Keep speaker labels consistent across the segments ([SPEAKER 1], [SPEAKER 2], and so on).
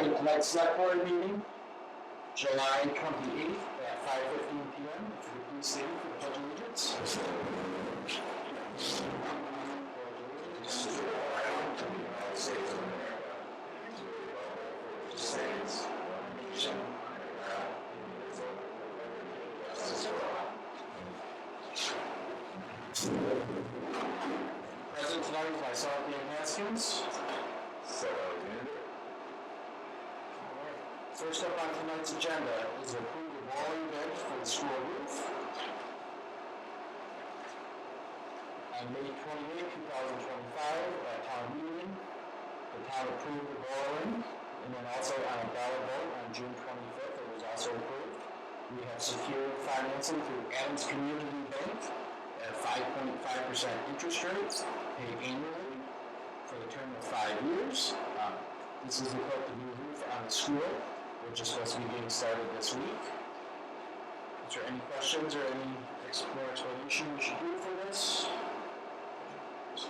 [SPEAKER 1] Second, tonight's select board meeting, July 28th at 5:15 p.m. If you please stand for the pledge of allegiance. Present tonight is myself, Dan Haskins. First up on tonight's agenda is to approve the borrowing bid for the school roof. On May 28, 2025, at town meeting, the town approved the borrowing, and then also on a ballot vote on June 25th, it was also approved. We have secured financing through Adams Community Bank at a 5.5% interest rate, paid annually for the term of 5 years. This is to put the new roof on the school, which is supposed to be getting started this week. Is there any questions or any more explanation we should do for this? Yes.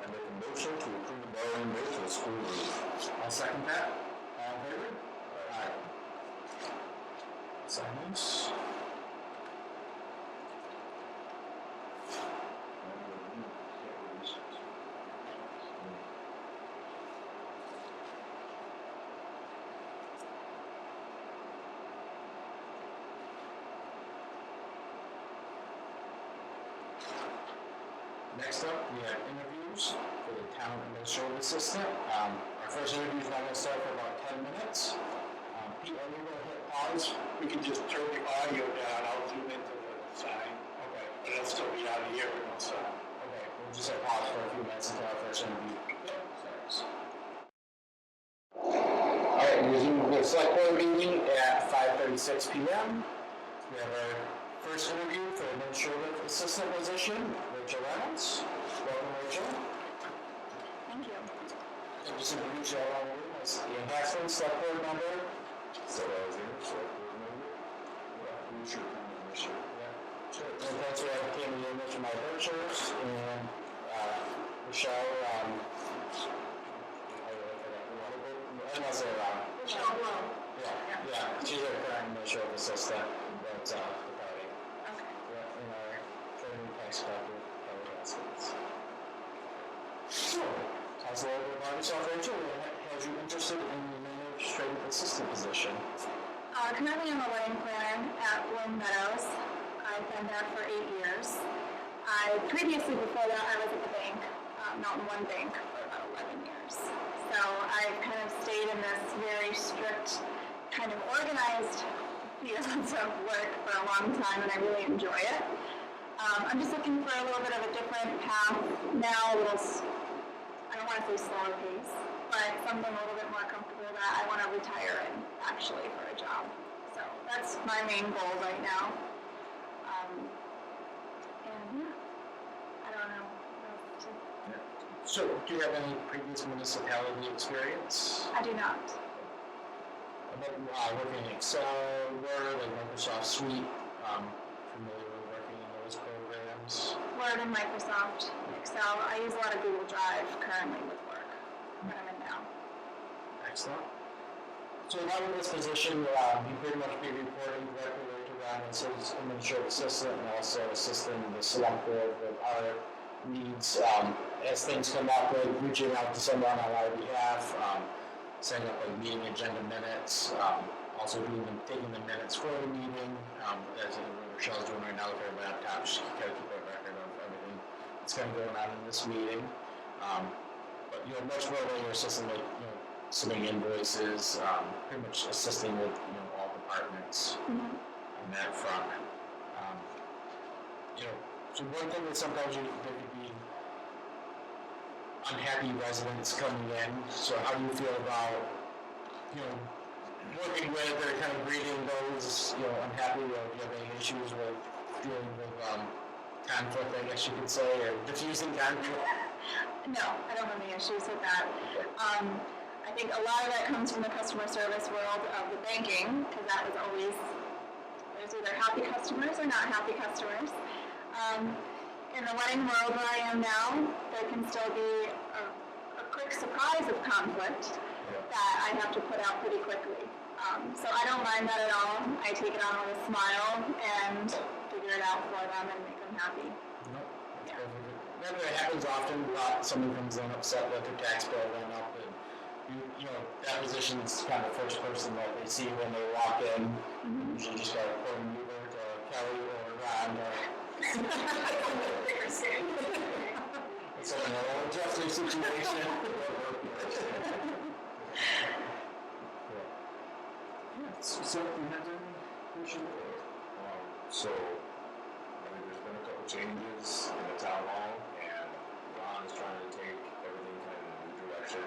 [SPEAKER 2] I make a motion to approve the borrowing bid for the school roof.
[SPEAKER 1] I'll second that. All in favor? Aye. Silence. Next up, we have interviews for the town administrative assistant. Our first interview is not going to start for about 10 minutes. Pete, are you going to hit pause?
[SPEAKER 3] We can just turn the audio down. I'll zoom into the sign.
[SPEAKER 1] Okay.
[SPEAKER 3] But it'll still be out of here with no sound.
[SPEAKER 1] Okay, we'll just hit pause for a few minutes until our first interview. Thanks. All right, we're resuming the select board meeting at 5:36 p.m. We have our first interview for administrative assistant position, Rachel Reynolds. Welcome, Rachel.
[SPEAKER 4] Thank you.
[SPEAKER 1] And just introduce you all as Ian Haskins, select board member.
[SPEAKER 2] So I was in, select board member. Who's your administrator?
[SPEAKER 1] Yeah, sure. And thanks for having me in with my pictures. And Michelle, I don't say
[SPEAKER 4] Michelle Blow.
[SPEAKER 1] Yeah, she's our current administrative assistant. That's the party.
[SPEAKER 4] Okay.
[SPEAKER 1] Yeah, in our training tax collector, Kelly Haskins. So, tell us a little bit about yourself, Rachel. What has you interested in the administrative assistant position?
[SPEAKER 4] Currently I'm a wedding planner at Bloom Meadows. I've been there for 8 years. Previously before that I was at the bank, Mountain One Bank, for about 11 years. So I've kind of stayed in this very strict, kind of organized field of work for a long time, and I really enjoy it. I'm just looking for a little bit of a different path now, I don't want to say slower pace, but something a little bit more comfortable that I want to retire in, actually, for a job. So that's my main goal right now. And yeah, I don't know.
[SPEAKER 1] So, do you have any previous municipality experience?
[SPEAKER 4] I do not.
[SPEAKER 1] Working in Excel, Word, and Microsoft Suite, familiar with working in those programs?
[SPEAKER 4] Word and Microsoft, Excel. I use a lot of Google Drive currently with work that I'm in now.
[SPEAKER 1] Excellent. So now in this position, you pretty much be reporting directly to Ron as his administrative assistant and also assisting the select board with our needs as things come up, like reaching out to someone on our behalf, setting up like meeting agenda minutes, also taking the minutes for the meeting, as Rochelle's doing right now with her laptop. She can kind of keep a record of everything that's kind of going on in this meeting. But much more than your assisting with submitting invoices, pretty much assisting with all departments on that front. So one thing that sometimes there could be unhappy residents coming in. So how do you feel about working with or kind of greeting those unhappy, or do you have any issues with dealing with conflict, I guess you could say, or diffusing conflict?
[SPEAKER 4] No, I don't have any issues with that. I think a lot of that comes from the customer service world of the banking, because that was always, there's either happy customers or not happy customers. In the wedding world where I am now, there can still be a quick surprise of conflict that I have to put out pretty quickly. So I don't mind that at all. I take it on with a smile and figure it out for them and make them happy.
[SPEAKER 1] Nope. Yeah. That happens often. Someone comes in upset with their tax bill went up, and you know that position's kind of the first person that they see when they walk in. Mm-hmm. Usually just got to report them either to Kelly or Ron or. It's a little adjusting situation.
[SPEAKER 2] So, you have any question? So, I mean, there's been a couple changes in the town hall, and Ron is trying to take everything kind of in a new direction,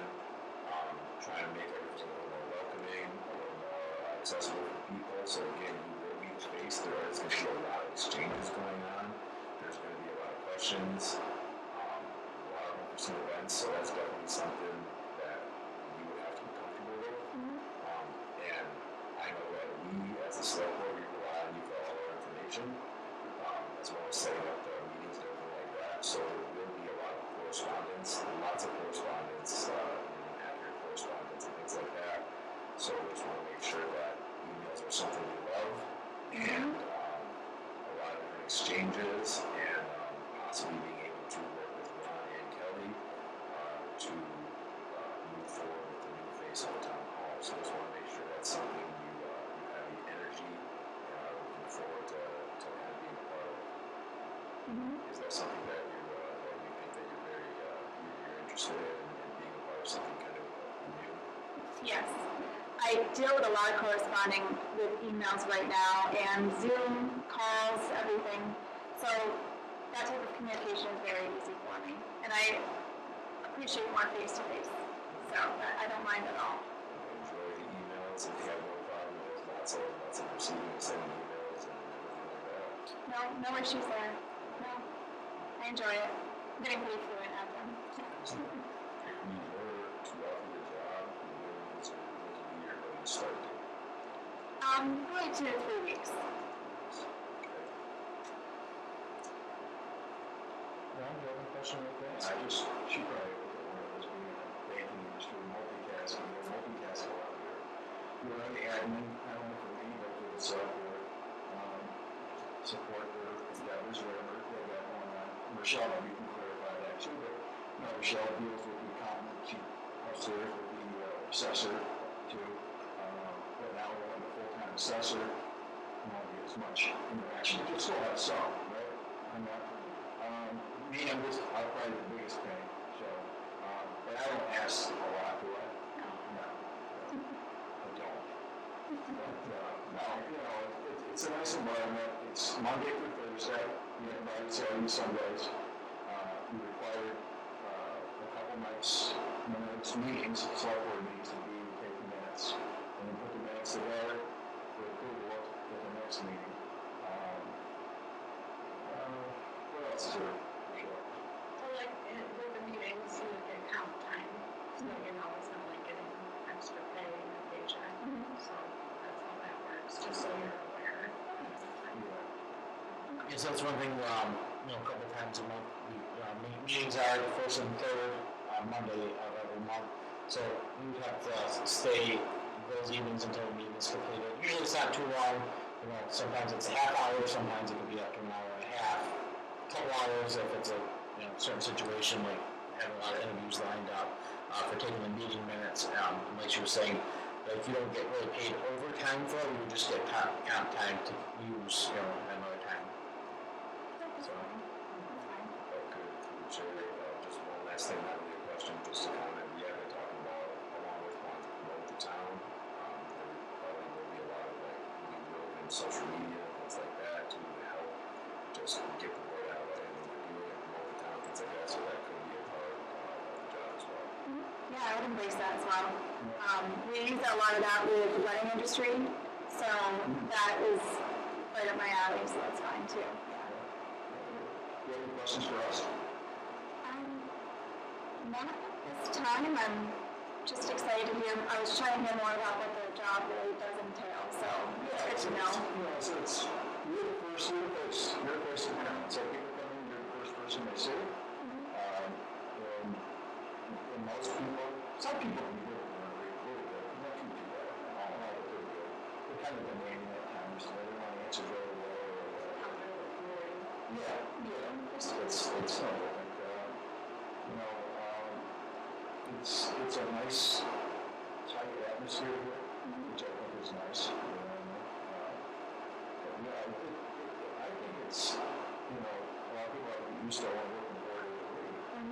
[SPEAKER 2] trying to make everything a little more welcoming, a little more accessible for people. So again, you will be the space. There is going to be a lot of exchanges going on. There's going to be a lot of questions, a lot of unforeseen events. So that's definitely something that you would have to be comfortable with. And I know that we, as a select board, we rely on you for all our information, as well as setting up the meetings and everything like that. So there will be a lot of correspondence, lots of correspondence, accurate correspondence and things like that. So we just want to make sure that emails are something we love, and a lot of different exchanges, and possibly being able to work with Ron and Kelly to move forward with the new face of the town hall. So just want to make sure that's something you have the energy and are looking forward to kind of being a part of. Is that something that you think that you're very you're interested in being a part of something kind of new?
[SPEAKER 4] Yes. I deal with a lot of corresponding with emails right now and Zoom calls, everything. So that type of communication is very easy for me. And I appreciate more face-to-face. So I don't mind at all.
[SPEAKER 2] Enjoy the emails if you have no problem. There's lots of receiving and sending emails and everything like that.
[SPEAKER 4] No issues there. No. I enjoy it. I'm getting pretty fluent at them.
[SPEAKER 2] If you were to offer the job, when is it going to be your going to start date?
[SPEAKER 4] Probably 2 to 3 weeks.
[SPEAKER 2] Okay.
[SPEAKER 1] Ron, do you have a question like that?
[SPEAKER 3] She probably looked at one of those being in the banking industry, multitasking, we're multitasking a lot here. We're on the admin, not only for me, but for the software, support their endeavors, whatever they got going on. Michelle, maybe you can clarify that too, but, Michelle deals with the accountant, she helps her with the assessor too. But now we're on the full-time assessor, won't get as much interaction, but you'll still have some, right? On that. Me, I'm probably the biggest pain, so, but I don't ask a lot, do I? No. I don't. But, it's a nice environment. It's Monday through Thursday. We have nights and Sundays. We required a couple nights, meetings, select board meetings to take the minutes, and then put the minutes together for approval at the next meeting. What else is there?
[SPEAKER 5] So like with the meetings, you get comp time, so it's not like getting extra pay in a paycheck. So that's how that works, just so you're aware.
[SPEAKER 1] Yes, that's one thing, a couple times a month, meetings are the first and third Monday of every month. So we would have to stay those evenings until the meeting is completed. Usually it's not too long, sometimes it's a half hour, sometimes it could be up to an hour and a half, a couple hours if it's a certain situation, like having a lot of interviews lined up for taking the meeting minutes. Like she was saying, that if you don't get really paid overtime for it, you would just get comp time to use, another time. So,
[SPEAKER 2] Okay, Jerry, just one last thing, not really a question, just a comment. We have been talking about, along with wanting to promote the town, there probably will be a lot of work in social media and things like that to help just get the word out about anything we're doing and promote the town, things like that, so that could be a part of the job as well.
[SPEAKER 4] Yeah, I would embrace that as well. We use a lot of that with the wedding industry, so that is right up my alley, so that's fine too.
[SPEAKER 3] Do you have any questions for us?
[SPEAKER 4] Not at this time. I'm just excited to hear. I was trying to hear more about what the job really does entail, so it's good to know.
[SPEAKER 3] It's you're the face of the town. So people come in, you're the first person they see. And most people some people can do it very quickly, but nothing too bad. All in all, they're pretty good. They're kind of demanding at times, so they want answers right away or whatever. Yeah, it's no different. It's a nice tight atmosphere here, which I think is nice. You know what I mean? But yeah, I think it's, a lot of people are used to only working 4 days a week. I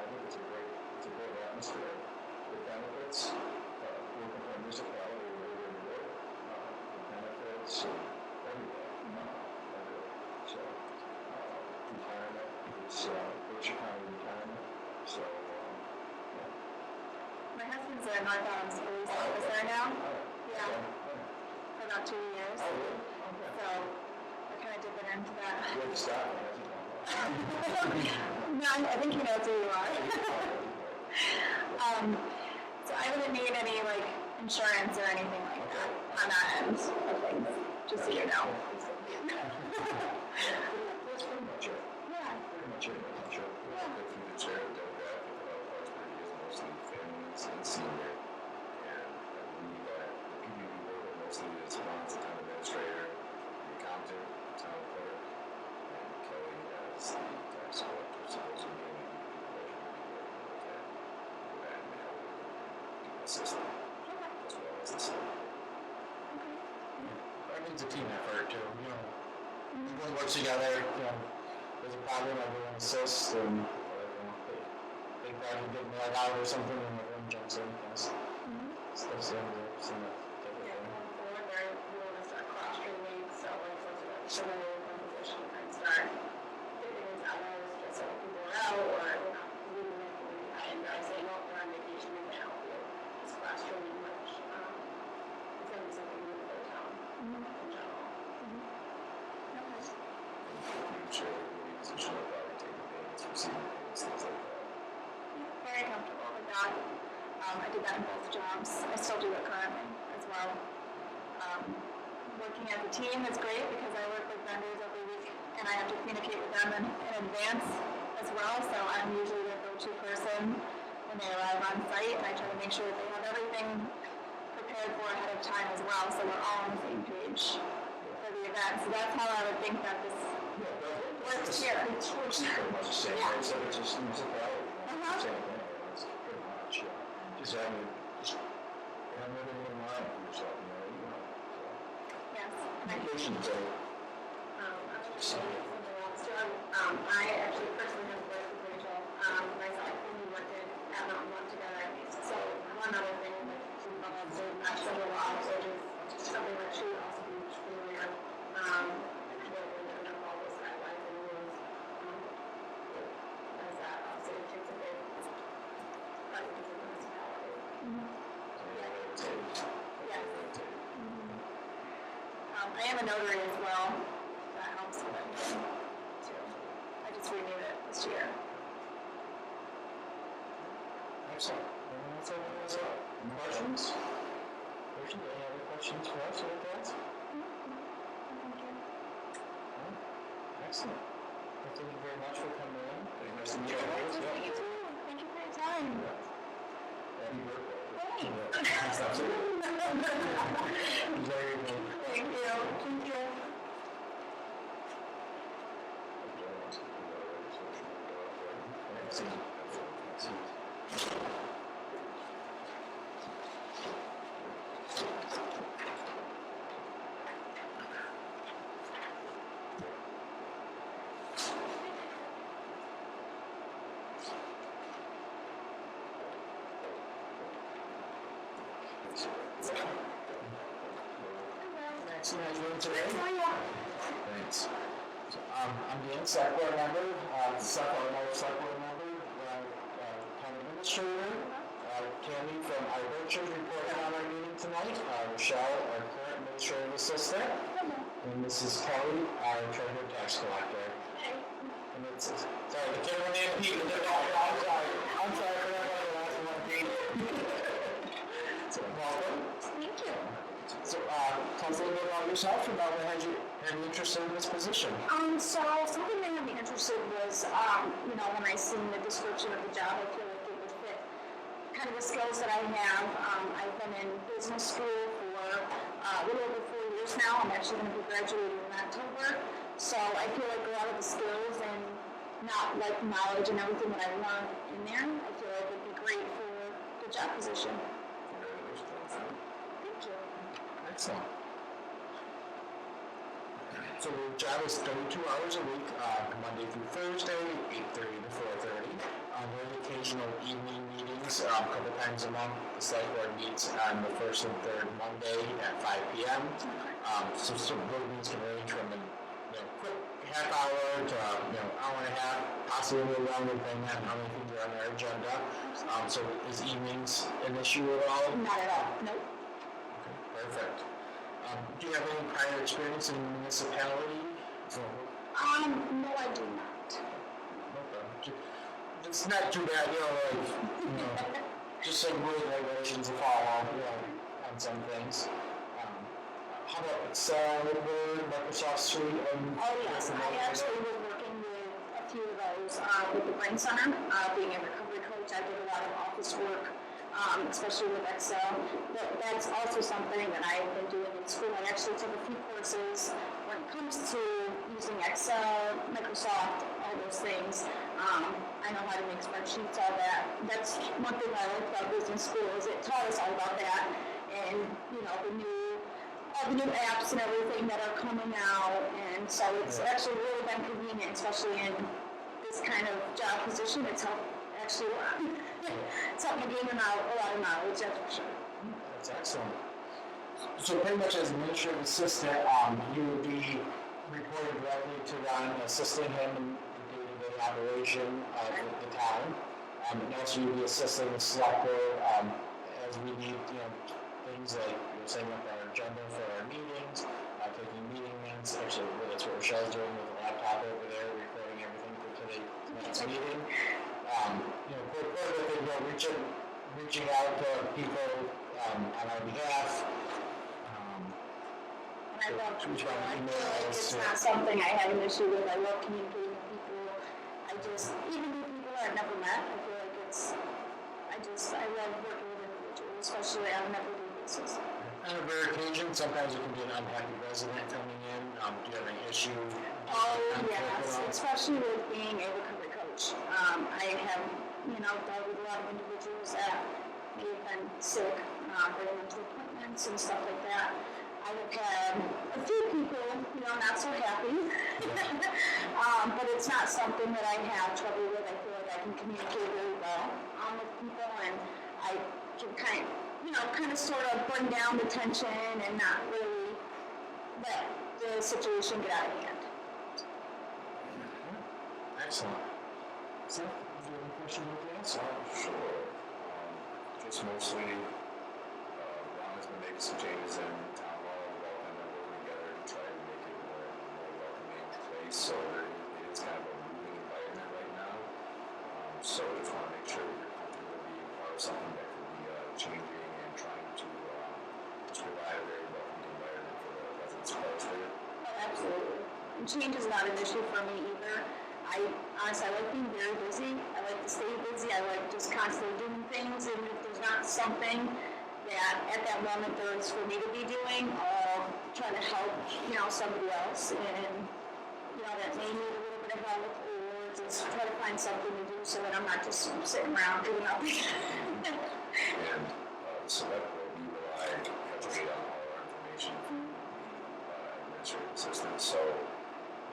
[SPEAKER 3] think it's a great atmosphere. The benefits, working for a municipality are really, really good. The benefits and everything, are good. So, retirement, it's Berkshire County retirement. So,
[SPEAKER 4] My husband's a North Adams police officer now. Yeah, for about 2 years.
[SPEAKER 3] Oh, really? Okay.
[SPEAKER 4] So we're kind of dipping into that.
[SPEAKER 3] You have to stop me,
[SPEAKER 4] No, I think he knows who you are. So I wouldn't need any like insurance or anything like that on that end of things, just so you know.
[SPEAKER 3] That's pretty much it.
[SPEAKER 4] Yeah.
[SPEAKER 3] Pretty much it.
[SPEAKER 2] Sure. Go through the chair demographic of Clarksburg is mostly families and senior. And I believe that the people we work with mostly is Ron's the town administrator, the accountant, town clerk, and Kelly as the tax collector. So those are mainly the people that you're going to be working with that now do assistant as well as the city.
[SPEAKER 1] I mean, it's a team effort too, everyone works together, there's a problem, everyone assists, and, big project getting let out or something, and everyone jumps in, stuff's in there, so
[SPEAKER 5] Yeah, going forward, we want to start cross-training, so like, so that one position can start figuring things out, just so people are out, or we're not leaving anything behind, or saying, oh, we're on vacation, we can help you. It's cross-training, which, it's going to be something new for the town in general.
[SPEAKER 2] Future position of probably taking payments, receiving payments, things like that.
[SPEAKER 4] Very comfortable with that. I did that in both jobs. I still do it currently as well. Working as a team is great because I work with vendors every week and I have to communicate with them in advance as well. So I'm usually their go-to person when they arrive on site, and I try to make sure that they have everything prepared for ahead of time as well, so we're all on the same page for the event. So that's how I would think that this works here.
[SPEAKER 3] It's pretty much the same,
[SPEAKER 4] Yeah.
[SPEAKER 3] except it's just municipality.
[SPEAKER 4] Uh-huh.
[SPEAKER 3] Same thing, it's pretty much, just having everything in line for yourself, so.
[SPEAKER 4] Yes.
[SPEAKER 3] Communication is a,
[SPEAKER 5] I was just saying something else too. I actually personally have worked with Rachel, myself, when we worked at Mountain One together at least. So one other thing, like, she loves to match several laws, which is something that she would also be familiar, with all those guidelines and rules. As that also takes a big, part of the municipality. Yes.
[SPEAKER 4] I am a notary as well. That helps with everything too. I just renewed it this year.
[SPEAKER 1] Excellent. Anyone else have any questions? Any other questions for us or guys?
[SPEAKER 4] Thank you.
[SPEAKER 1] Excellent. Well, thank you very much for coming in. Nice to meet you.
[SPEAKER 4] Nice to meet you too. Thank you for your time.
[SPEAKER 3] happy birthday.
[SPEAKER 1] Absolutely. Enjoy your day.
[SPEAKER 4] Thank you. Thank you.
[SPEAKER 1] Nice to meet you today.
[SPEAKER 4] Oh, yeah.
[SPEAKER 1] Thanks. So, I'm Dan, select board member, select board member, town administrator, Tammy from our Berkshire reporting on our meeting tonight, Rochelle, our current administrative assistant, and this is Kelly, our treasurer tax collector. And it's, sorry, the camera man, Pete, I'm sorry for that, the last one, Pete. So, welcome.
[SPEAKER 4] Thank you.
[SPEAKER 1] So, tell us a little bit about yourself and about what had you interested in this position.
[SPEAKER 4] So something that made me interested was, when I seen the description of the job, I feel like it would fit kind of the skills that I have. I've been in business school for a little over 4 years now. I'm actually going to be graduating in October. So I feel like a lot of the skills and knowledge and everything that I learned in there, I feel like would be great for the job position.
[SPEAKER 2] Congratulations.
[SPEAKER 4] Thank you.
[SPEAKER 1] Excellent. So the job is 32 hours a week, Monday through Thursday, 8:30 to 4:30. Very occasional evening meetings, a couple times a month. The select board meets on the first and third Monday at 5 p.m. So some board meetings can range from a quick half hour to hour and a half, possibly a little longer depending on how many things are on their agenda. So is evenings an issue at all?
[SPEAKER 4] Not at all. Nope.
[SPEAKER 1] Okay, perfect. Do you have any prior experience in municipality?
[SPEAKER 4] No, I do not.
[SPEAKER 1] Okay. It's not too bad, just some rule and regulations to follow, on some things. How about Excel, Word, Microsoft Suite?
[SPEAKER 4] Oh yes, I actually was working with a few of those with the Brain Center. Being a recovery coach, I did a lot of office work, especially with Excel. But that's also something that I've been doing in school. I actually took a few courses when it comes to using Excel, Microsoft, all those things. I know how to make spreadsheets, all that. That's one thing I like about business school is it taught us all about that, and all the new apps and everything that are coming out, and so it's actually really been convenient, especially in this kind of job position. It's helped actually it's helped me gain a lot of knowledge, that's for sure.
[SPEAKER 1] That's excellent. So pretty much as administrative assistant, you would be reporting directly to Ron, assisting him in the day-to-day operation of the town. And also you'd be assisting the select board as we need, things like setting up our agenda for our meetings, taking meeting minutes. Actually, that's what Rochelle's doing with the laptop over there, recording everything for tonight's meeting. Part of the thing, reaching out to people on our behalf.
[SPEAKER 4] And I love people. I feel like it's not something I have an issue with. I love communicating with people. Even with people I've never met, I feel like I love working with individuals, especially on a everyday basis.
[SPEAKER 1] On a rare occasion, sometimes it can be an unhappy resident coming in. Do you have any issue?
[SPEAKER 4] Oh, yes, especially with being a recovery coach. I have, dealt with a lot of individuals that may have been sick, bringing them to appointments and stuff like that. I have had a few people, not so happy, but it's not something that I have trouble with. I feel like I can communicate really well with people, and I can kind of sort of bring down the tension and not really let the situation get out of hand.
[SPEAKER 1] Excellent. So, do you have any questions with that?
[SPEAKER 2] Sure. Just mostly, Ron has been making some changes in town hall. We've all kind of working together to try to make it more welcoming place. So it is kind of a moving environment right now. So just want to make sure that you're comfortable being part of something that could be changing and trying to just provide a very welcoming environment for the residents of Clarksburg.
[SPEAKER 4] Oh, absolutely. And change is not an issue for me either. I like being very busy. I like to stay busy. I like just constantly doing things, and if there's not something that at that moment there is for me to be doing, I'll try to help, somebody else, and, that may need a little bit of help, or just try to find something to do so that I'm not just sitting around doing nothing.
[SPEAKER 2] And select board, we rely heavily on all our information from the administrative assistant. So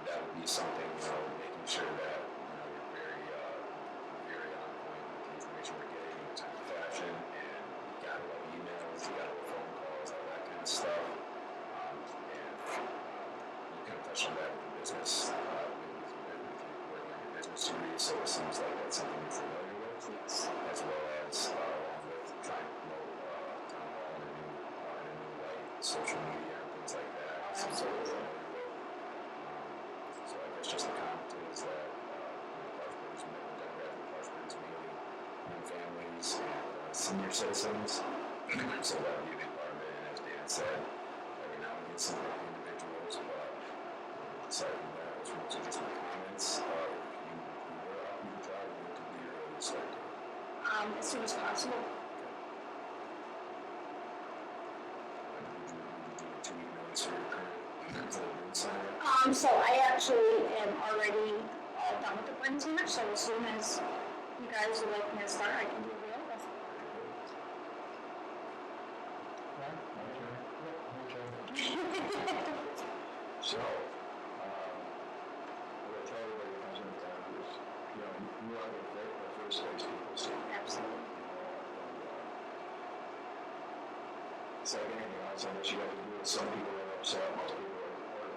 [SPEAKER 2] that would be something, making sure that you're very on point with the information we're getting in a timely fashion, and you got a lot of emails, you got a lot of phone calls, all that kind of stuff. And you kind of touched on that with the business, with working on your business duties. So it seems like that's something you're familiar with, as well as along with trying to promote town hall in a new light, social media and things like that.
[SPEAKER 4] Absolutely.
[SPEAKER 2] So I guess just the comment is that Clarksburg's demographic, Clarksburg's mainly young families and senior citizens. So that would be a big part of it. And as David said, every now and again some happy individuals, but aside from that, those were mostly just my comments. If you were out in the job, what would be your earliest start date?
[SPEAKER 4] as soon as possible. So I actually am already done with the brain tumor, so as soon as you guys would like me to start, I can be available.
[SPEAKER 3] So, what I tell everybody who comes into town is, you know, you are the first face people see.
[SPEAKER 4] Absolutely.
[SPEAKER 3] It's like anything else, unless you have to do it, some people are upset, most people are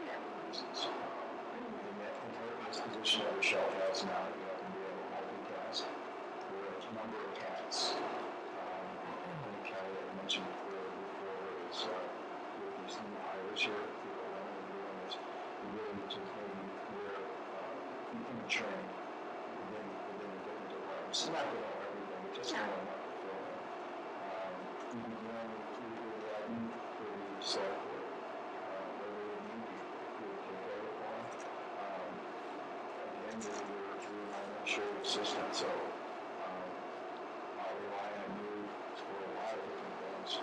[SPEAKER 3] happy for reasons. In this position that Michelle has now, you have to be able to multitask. There are a number of hats. And Kelly, I mentioned before is with these new hires here, people that are doing this, you really need to maybe wear in the training within the different departments. It's not going to know everything, but just knowing what to fill in. You can go with that for the select board. Whether you need to take over for them. At the end of the year, we want to make sure you're assistant. So I'll rely on you for a lot of different things.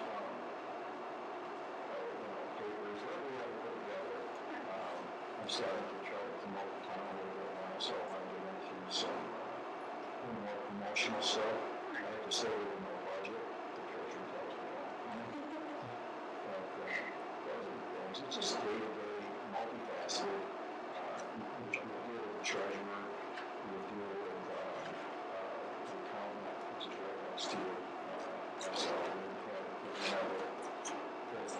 [SPEAKER 3] Papers, whatever we have to put together. I'm starting to try to promote the town a little bit now, so I'm getting into some more promotional stuff. I have to stay within my budget. The treasurer tells me that. Those are the things. It's just day-to-day, multifaceted. You'll deal with the treasurer. You'll deal with the accountant, which is right next to you. So we have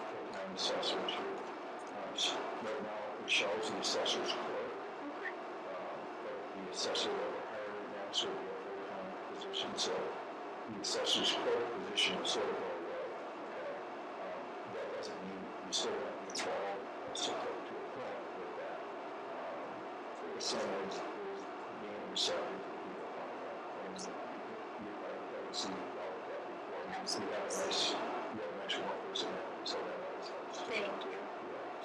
[SPEAKER 3] full-time assessors here. Right now, Michelle's the assessor's clerk. But the assessor that we're hiring next will be a full-time position. So the assessor's clerk position will sort of go away. That doesn't mean you still have to be involved to a point with that. The same is being receptive to people coming up. Things that you haven't seen all of that before. You have a nice one person, so that always helps.
[SPEAKER 4] Thank you.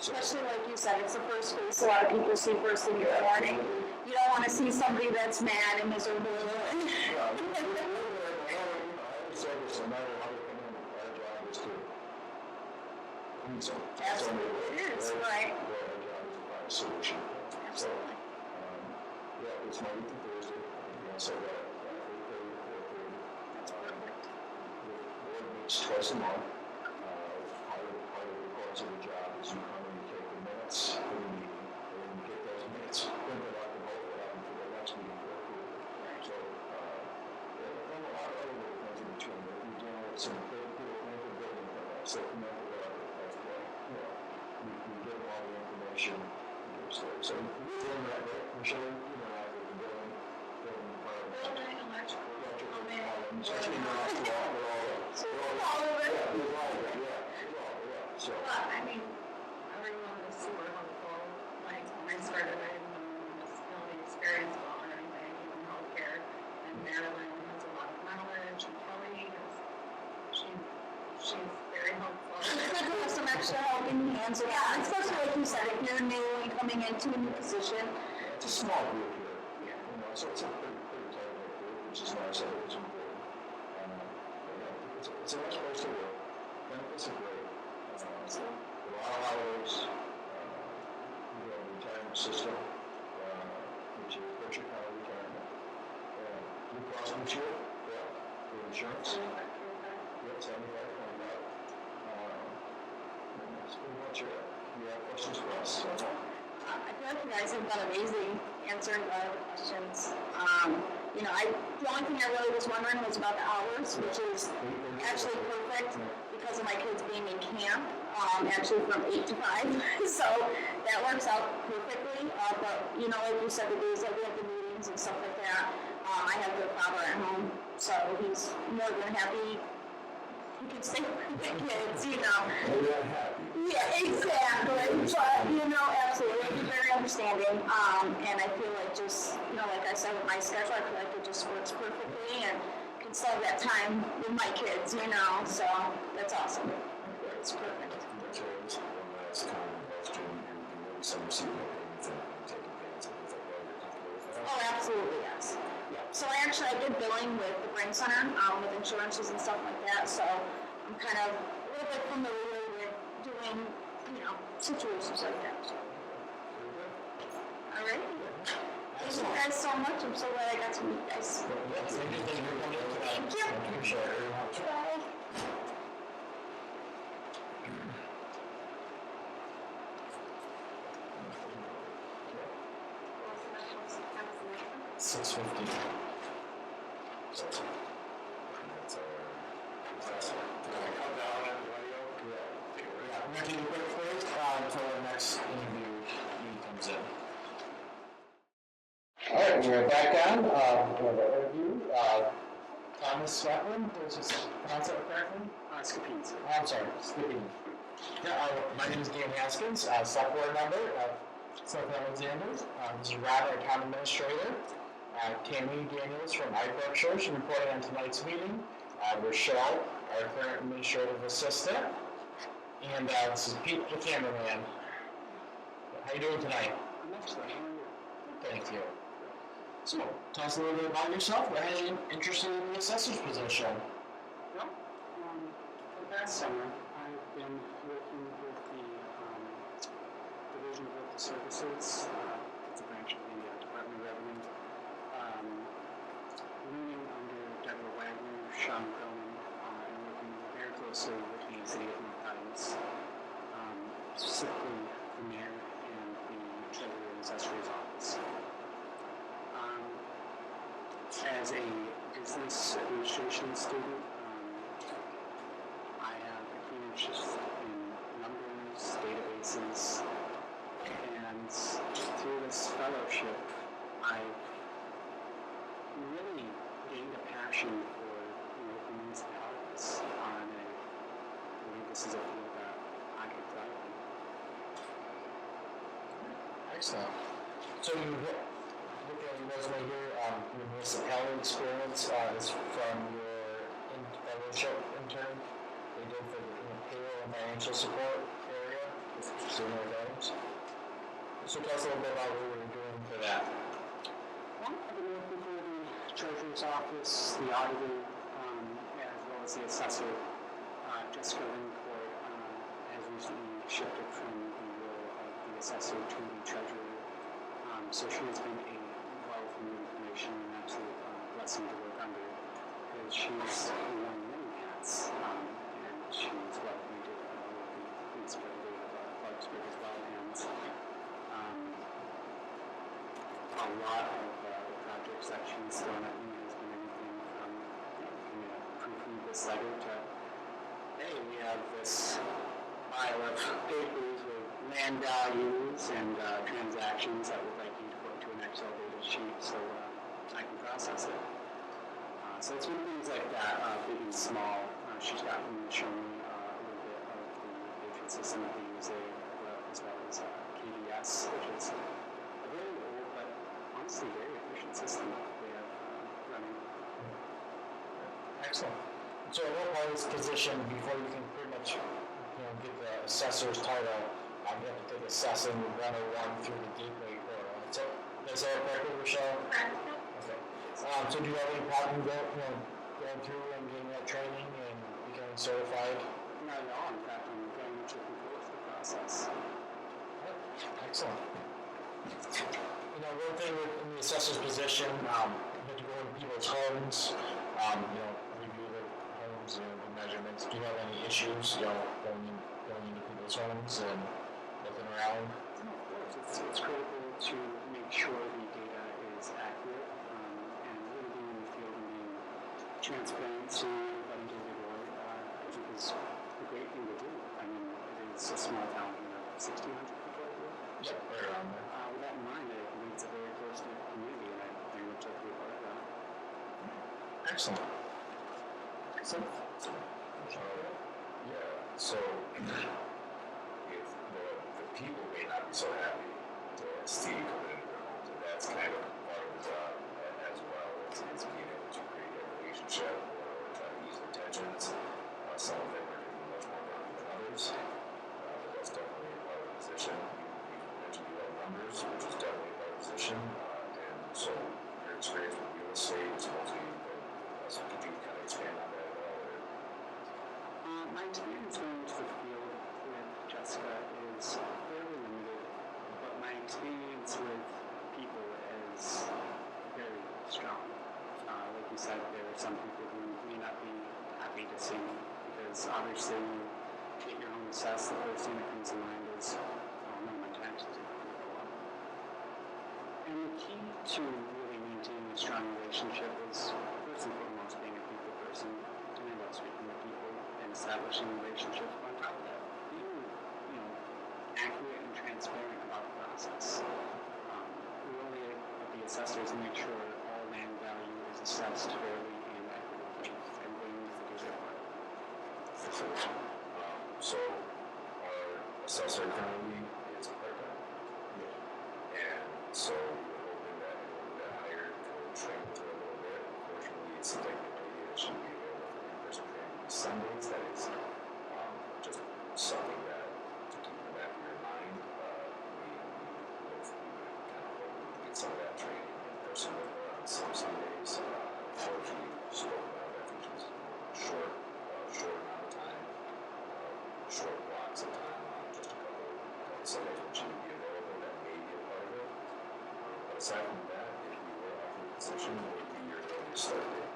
[SPEAKER 3] So,
[SPEAKER 4] Especially like you said, it's the first face a lot of people see first thing in the morning. You don't want to see somebody that's mad and miserable.
[SPEAKER 3] I always say this, no matter how you come in, our job is to please them.
[SPEAKER 4] Absolutely, it is, right.
[SPEAKER 3] Our job is to find a solution.
[SPEAKER 4] Absolutely.
[SPEAKER 3] Yeah, it's Monday through Thursday. So that 8:30 to 4:30.
[SPEAKER 4] That's perfect.
[SPEAKER 3] The board meets twice a month. Part of the course of the job is you come and you take the minutes for the meeting, and you get those minutes printed out and vote on for the next meeting for approval. So, there are a lot of other little things in between, but we're dealing with some big building permits, so come up with whatever, that's what, we give them all the information, so we're doing that, right? Michelle, you know, I have the building department.
[SPEAKER 5] Building, electrical, plumbing.
[SPEAKER 3] Especially now, we're all
[SPEAKER 5] All of it.
[SPEAKER 3] So,
[SPEAKER 5] But, I mean, everyone was super helpful. Like, when I started, I didn't know disability experience law or anything, even healthcare. And Marilyn has a lot of knowledge, and Kelly she's very helpful.
[SPEAKER 4] It's good to have some extra help in your hands. Yeah, especially like you said, if you're new and coming into a new position.
[SPEAKER 3] it's a small group here, so it's a pretty tight group, which is nice, I think it's important. It's a nice place to work, benefits are great. A lot of holidays, we have a retirement system, which is Berkshire County Retirement. Blue Cross Blue Shield, for insurance. Yep, 75, 25. That's pretty much it. You have questions for us?
[SPEAKER 4] I feel like you guys have done amazing answering a lot of the questions. The only thing I really was wondering was about the hours, which is actually perfect because of my kids being in camp, actually from 8 to 5. So that works out perfectly. But, like you said, the days that we have the meetings and stuff like that, I have their father at home, so he's more than happy. He can stay with the kids,
[SPEAKER 3] You're not happy.
[SPEAKER 4] Yeah, exactly. But, absolutely. He's very understanding. And I feel like just, like I said with my schedule, I feel like it just works perfectly and can still have that time with my kids, so that's awesome. It's perfect.
[SPEAKER 2] Just one last comment question. You really some receiving payments and taking payments and things like that. You're comfortable with that?
[SPEAKER 4] Oh, absolutely, yes. Yeah. So I did billing with the Brain Center, with insurances and stuff like that, so I'm kind of a little bit familiar with doing, situations like that, so. All right. Thank you guys so much. I'm so glad I got to meet you guys.
[SPEAKER 1] Yes, thank you for coming in today.
[SPEAKER 4] Thank you.
[SPEAKER 1] I appreciate it very much.
[SPEAKER 4] Bye.
[SPEAKER 1] $6.50.
[SPEAKER 2] That's can I cut down on the audio?
[SPEAKER 1] Yeah, we're gonna take a quick break until our next interview comes in. All right, we're back on. We have an interview. Thomas Scotland, which is pronounce that correctly?
[SPEAKER 3] Scapines.
[SPEAKER 1] I'm sorry, skipping. Yeah, my name is Dan Haskins, select board member of South Alexander. This is Rob, our town administrator. Tammy Daniels from iBrook Church reporting on tonight's meeting. Rochelle, our current administrative assistant. And this is Pete, the cameraman. How you doing tonight?
[SPEAKER 3] I'm excellent. How are you?
[SPEAKER 1] Thank you. So, tell us a little bit about yourself. What has you interested in the assessor's position?
[SPEAKER 3] Well, for the past summer, I've been working with the Division of Local Services. It's a branch of the Department of Revenue. Leaning under Deborah Wagner, Sean Cohen, and working very closely with the City of North Adams, specifically the mayor and the treasurer and assessor's office. As a business administration student, I have a keen interest in numbers, databases, and through this fellowship, I've really gained a passion for local municipalities, and I believe this is a field that I could thrive in.
[SPEAKER 1] Excellent. So you look at your resume here, your municipality experience is from your fellowship intern they did for the payroll and financial support area with Student Adams. So tell us a little bit about what you were doing for that.
[SPEAKER 3] Well, I've been working for the treasurer's office, the auditor, as well as the assessor. Jessica Lindcourt has recently shifted from the role of the assessor to the treasurer. So she has been a wealth of information and an absolute blessing to work under, because she's worn many hats, and she's well acquainted with the municipality of Clarksburg as well, and a lot of projects that she's thrown at me has been anything from, can you proofread this letter to, hey, we have this pile of papers with land values and transactions that we'd like you to put into an Excel data sheet so I can process it. So it's been things like that, big and small. She's gotten to show me a little bit of the matrix system that they use there, as well as KDS, which is a very old but honestly very efficient system that they have running.
[SPEAKER 1] Excellent. So at what part of this position, before you can pretty much get the assessor's title, you have to take assessing 101 through the gateway portal. So is that correctly, Rochelle?
[SPEAKER 4] Correct.
[SPEAKER 1] Okay. So do you have any problem going through and getting that training and becoming certified?
[SPEAKER 3] Not at all. In fact, I'm very much looking forward to the process.
[SPEAKER 1] Excellent. One thing in the assessor's position, you have to go into people's homes, review the homes and the measurements. Do you have any issues, going into people's homes and looking around?
[SPEAKER 3] No, of course. It's critical to make sure the data is accurate, and really being in the field and being transparent to letting individual, I think is a great thing to do. I mean, it is a small town, 1,600 people out here.
[SPEAKER 1] Yep, right around there.
[SPEAKER 3] With that in mind, I believe it's a very close-knit community, and I very much like to be a part of that.
[SPEAKER 1] Excellent.
[SPEAKER 2] Yeah, so if the people may not be so happy to see you coming into their homes, and that's kind of part of the job as well, is being able to create a relationship or try to ease their tensions. Some of them are doing much more work than others, but that's definitely a part of the position. You mentioned you love numbers, which is definitely a part of the position, and so your experience with real estate
[SPEAKER 6] said, there are some people who may not be happy to see me because obviously you get your own assess. The first thing that comes to mind is, oh no, my taxes are going to go up. And the key to really maintaining a strong relationship is first and foremost being a people person and I love speaking with people and establishing relationships. But on top of that, being accurate and transparent about the process. We only at the assessors make sure all land value is assessed fairly and equitably. Everybody needs to do their part.
[SPEAKER 2] So our assessor currently is part-time. And so we're hoping that in order to hire to train with her a little bit, unfortunately it seems like the idea that she will be available for in-person training Sundays. That is just something that to keep in the back of your mind. We would kind of hope we would get some of that training in person with her on some Sundays. Unfortunately, spoke about that, which is short amount of time, short blocks of time, just a couple Sundays when she would be available. That may be a part of it. But aside from that, if we were offered a position, what would be your earliest start date?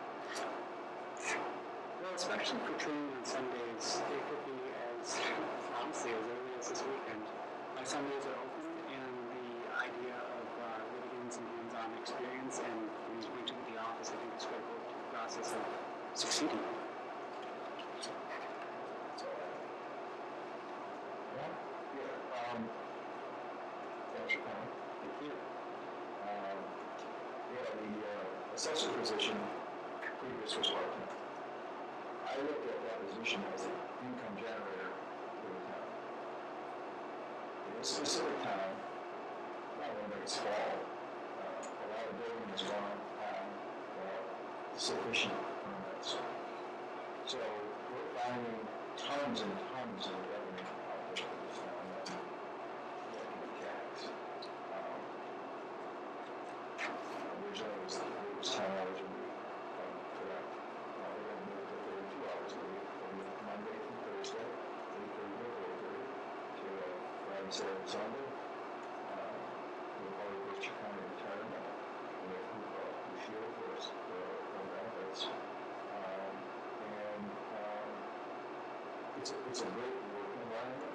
[SPEAKER 6] Well, especially for training on Sundays, it could be as, honestly, as early as this weekend. My Sundays are open, and the idea of really getting some hands-on experience and being acquainted with the office, I think, is critical to the process of succeeding.
[SPEAKER 2] That's all I have.
[SPEAKER 3] Thanks for coming.
[SPEAKER 6] Thank you.
[SPEAKER 3] The assessor position previous was part-time. I looked at that position as an income generator for the town. In this specific town, not only it's fall, a lot of building is going on without sufficient permits. So we're finding tons and tons of revenue out there for this town that can be taxed. Originally it was 10 hours a week, correct? Now we're going to move to 32 hours a week from Monday through Thursday, 8:30 to 4:30, to Friday, Saturday, Sunday. We'll probably get your kind of retirement. We feel for benefits. It's a great work environment.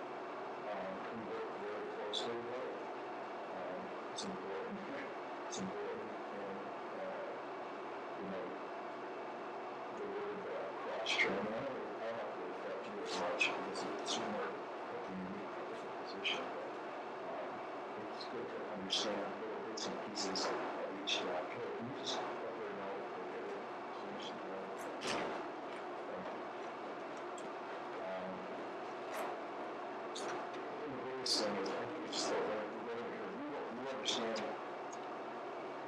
[SPEAKER 3] We work very closely with it. It's important. The word cross-training, I don't have to affect you as much because it's more of a unique different position. But it's good to understand little bits and pieces of each job. Hey, can you just let her know we'll get it finished? The biggest thing is, I think it's still you understand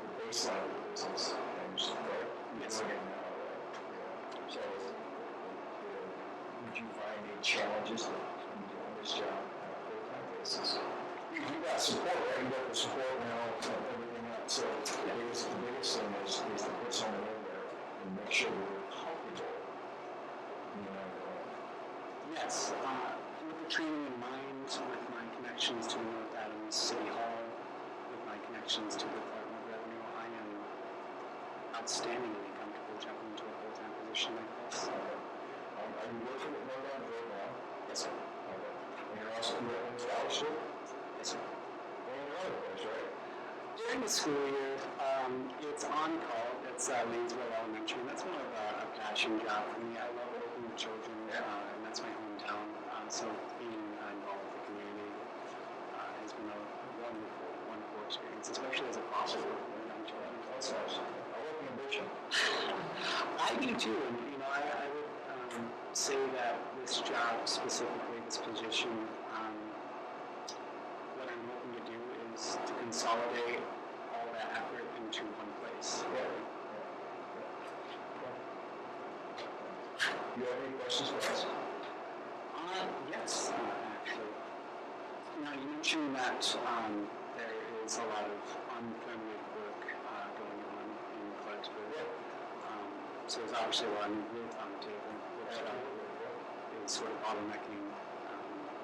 [SPEAKER 3] the baseline of the business and just right?
[SPEAKER 6] Yes.
[SPEAKER 3] So, would you find any challenges in doing this job on a full-time basis? You got support, right? You got the support now and everything else. So the biggest thing is to put someone in there and make sure that they're comfortable.
[SPEAKER 6] Yes, with the training in mind, with my connections to North Adams City Hall, with my connections to the Department of Revenue, I am outstandingly comfortable jumping into a full-time position like this.
[SPEAKER 3] Are you working with North Adams right now?
[SPEAKER 6] Yes, sir.
[SPEAKER 3] And you're also doing in scholarship?
[SPEAKER 6] Yes, sir.
[SPEAKER 3] And another place, right?
[SPEAKER 6] During the school year, it's on call. It's Lanesville Elementary. That's more of a passion job for me. I love working with children, and that's my hometown. So being involved with the community has been a wonderful experience, especially as a father working with young children.
[SPEAKER 3] That's awesome. I love the ambition.
[SPEAKER 6] I do too, and I would say that this job specifically, this position, what I'm hoping to do is to consolidate all that effort into one place.
[SPEAKER 3] Do you have any questions for us?
[SPEAKER 6] Yes, actually. Now, you mentioned that there is a lot of unfriendly work going on in Clarksburg. So there's obviously a lot of new growth on the table, which is sort of bottlenecking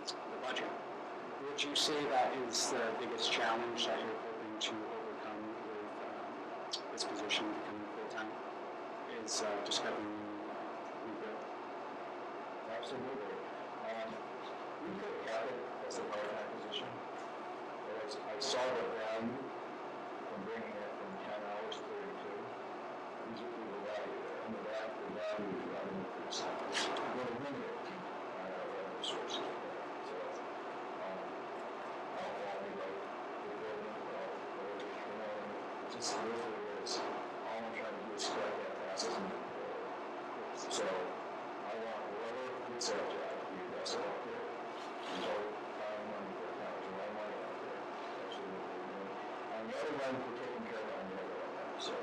[SPEAKER 6] the budget. Would you say that is the biggest challenge that you're hoping to overcome with this position becoming full-time? is describing the bill.
[SPEAKER 3] Absolutely. We could have it as a part-time position. I saw the value from bringing it from 10 hours to 32. These are the value there, and the value is about an increase hours. We're going to limit it on our revenue sources. So, I'll be like the building, just really is, all I'm trying to do is spread that process and move forward. So, I want whoever gets that job to be the best out there. There's always money for accounts, a lot of money out there. Absolutely. On the other end, we're taking care of it on the other end. So,